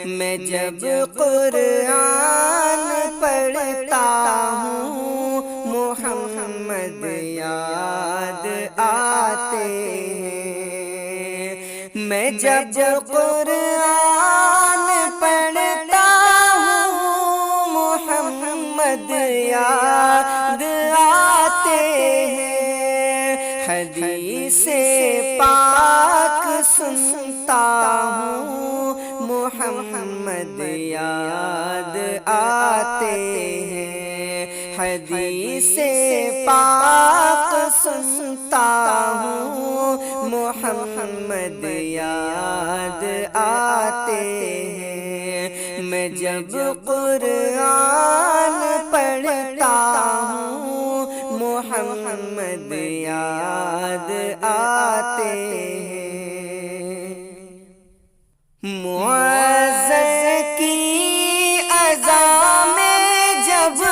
میں جب قرآن پڑھتا ہوں محمد یاد آتے ہیں۔ میں جب قرآن پڑھتا ہوں محمد یاد آتے ہیں۔ حدیث پاک سنتا ہوں محمد یاد آتے ہیں۔ حدیث پاک سنتا ہوں محمد یاد آتے ہیں۔ میں جب قرآن پڑھتا ہوں محمد یاد آتے ہیں۔ معذر کی اذان میں جب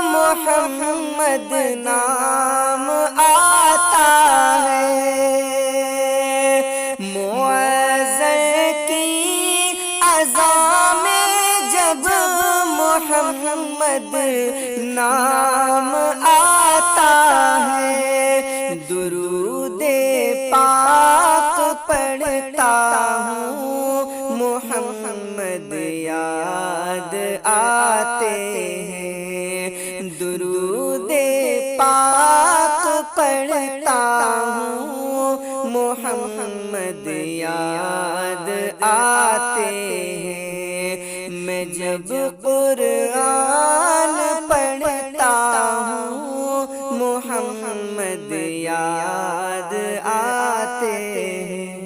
محمد نام آتا ہے، معذر کی اذان میں جب محمد نام آتا ہے، درود پاک پڑھتا ہوں محمد یاد آتے ہیں۔ درود پاک پڑھتا ہوں محمد یاد آتے ہیں۔ میں جب قرآن پڑھتا ہوں محمد یاد آتے ہیں۔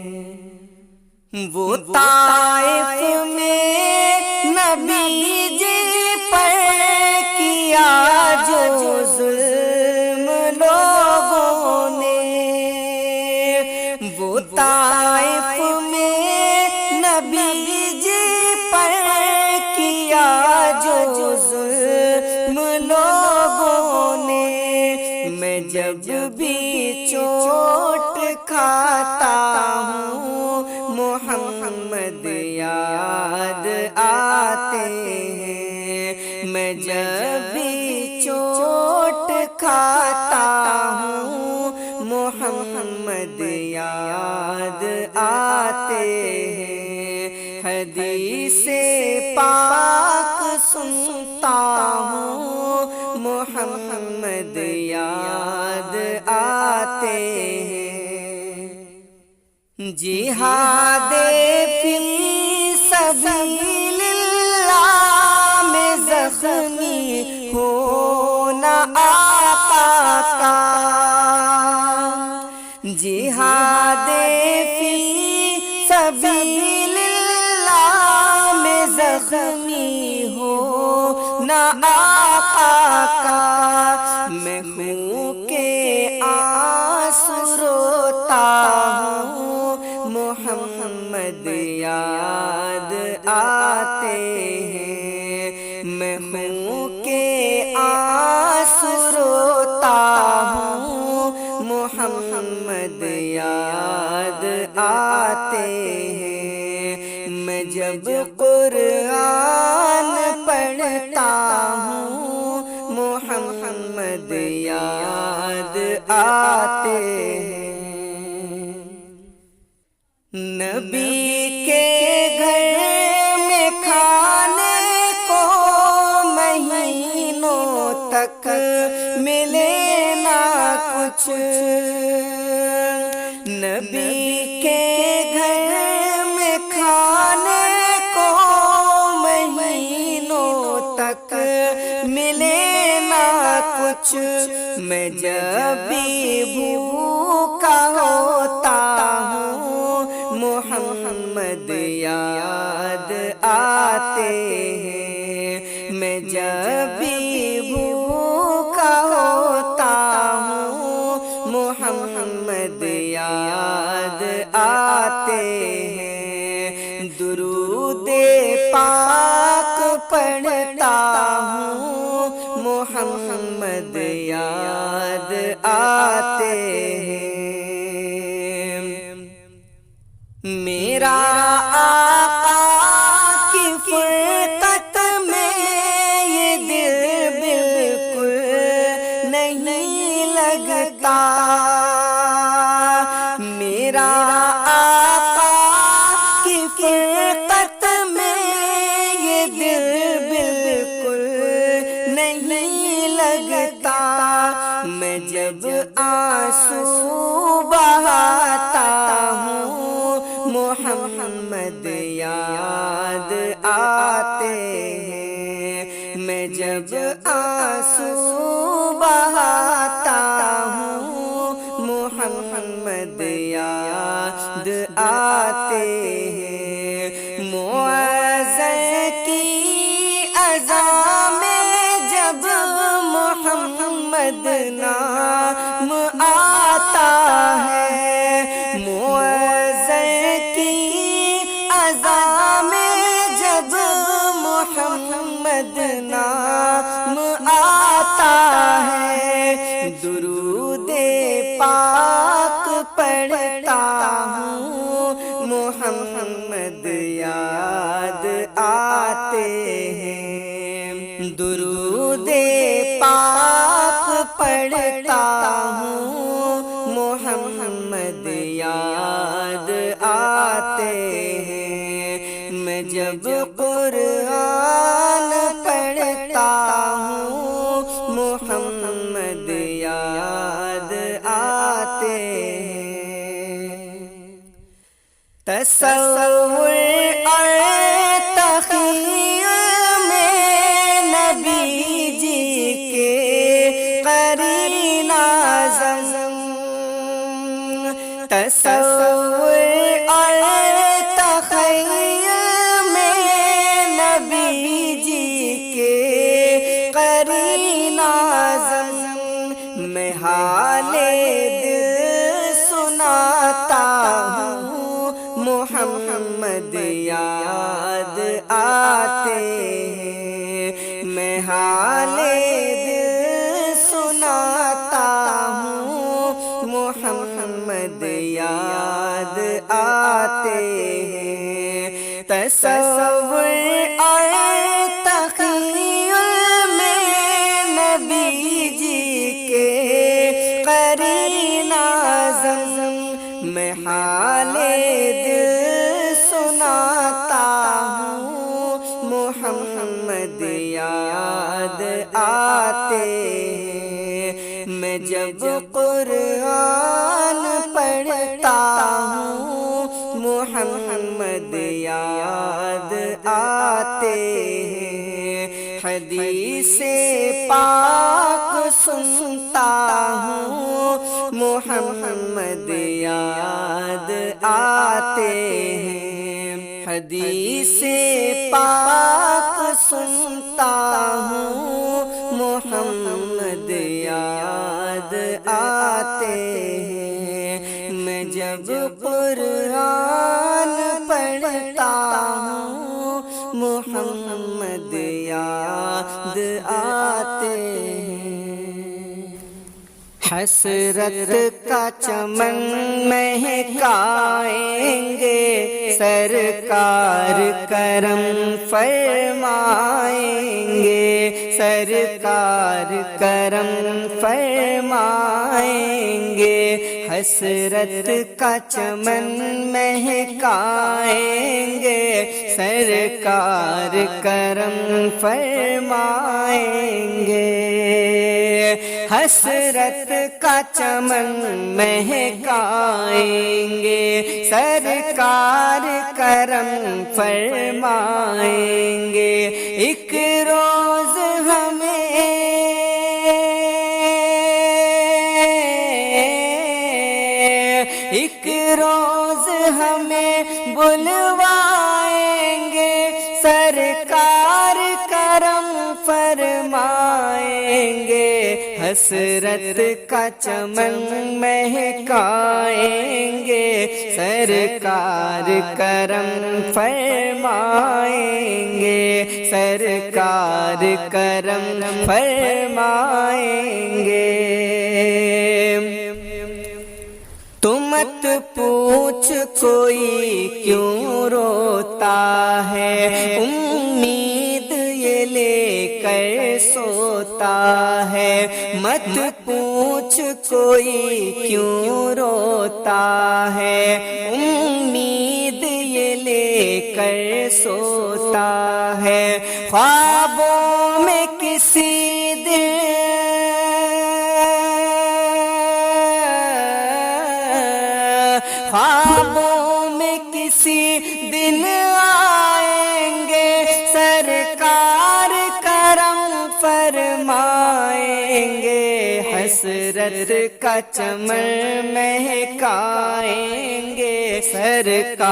وہ طائف میں نبی جی پر کیا جو ظلم لوگوں نے، وہ طائف میں نبی جی پر کیا جو ظلم لوگوں نے، میں جب بھی چوٹ کھاتا ہوں محمد یاد آتے ہیں۔ میں جب بھی چوٹ کھاتا ہوں محمد یاد آتے ہیں۔ حدیث پاک سنتا ہوں محمد یاد آتے ہیں۔ جہاد فی سبیل اللہ میں زخمی ہونا آقا کا، جہاد فی سبیل اللہ میں زخمی ہونا آقا کا، میں خون کے آنسو روتا ہوں محمد یاد آتے ہیں۔ میں خون کے آنسو روتا ہوں محمد یاد آتے ہیں۔ میں جب قرآن پڑھتا ہوں محمد یاد آتے ہیں۔ نبی کے گھر میں کھانے کو مہینوں تک ملے نہ کچھ، نبی کے گھر میں کھانے کو مہینوں تک ملے نہ کچھ، میں جب بھی بھوکا ہوتا ہوں محمد یاد آتے ہیں۔ میں جب بھی بھوکا ہوتا ہوں محمد یاد آتے ہیں۔ درود پاک پڑھتا ہوں محمد یاد آتے ہیں۔ میرا آقا کی آنسو بہاتا ہوں، محمد یاد آتے ہیں، میں جب آنسو بہاتا ہوں، محمد یاد آتے ہیں، معذر کی اذاں میں جب محمد نام آتا ہے، معذر کی اذاں میں جب محمد نام آتا ہے، درود پاک پڑھتا ہوں، محمد یاد آتے ہیں، درود پاک پڑھتا ہوں، محمد یاد آتے ہیں، میں جب قرآن پڑھتا ہوں، محمد یاد آتے ہیں، تصور اور تخیل میں نبی جی کے قرین اعظم، تصور اور تخیل میں نبی جی کے قرین اعظم، میں حال دل سناتا ہوں، محمد یاد آتے ہیں، میں حال دل سناتا ہوں، محمد یاد آتے ہیں، تصور اور تخیل میں نبی جی کے قرین اعظم، میں حال دل سناتا ہوں، محمد یاد آتے ہیں، میں جب قرآن پڑھتا ہوں، محمد یاد آتے ہیں، حدیث پاک سنتا ہوں، محمد یاد آتے ہیں، حدیث پاک سنتا ہوں، محمد یاد آتے ہیں، میں جب قرآن پڑھتا ہوں، محمد یاد آتے ہیں، حسرت کا چمن مہکائیں گے، سرکار کرم فرمائیں گے، سرکار کرم فرمائیں گے، حسرت کا چمن مہکائیں گے، سرکار کرم فرمائیں گے، حسرت کا چمن مہکائیں گے، سرکار کرم فرمائیں گے، ایک روز ہمیں ایک روز ہمیں بلوائیں گے، سرکار کرم فرمائیں گے، حسرت کا چمن مہکائیں گے، سرکار کرم فرمائیں گے، سرکار کرم فرمائیں گے، تو مت پوچھ کوئی کیوں روتا ہے، امید یہ لے کر سوتا ہے، مت پوچھ کوئی کیوں روتا ہے، امید یہ لے کر سوتا ہے، خوابوں میں کسی دن خوابوں میں کسی دن آئیں گے، سرکار کرم فرمائیں گے، حسرت کا چمن مہکائیں گے سرکار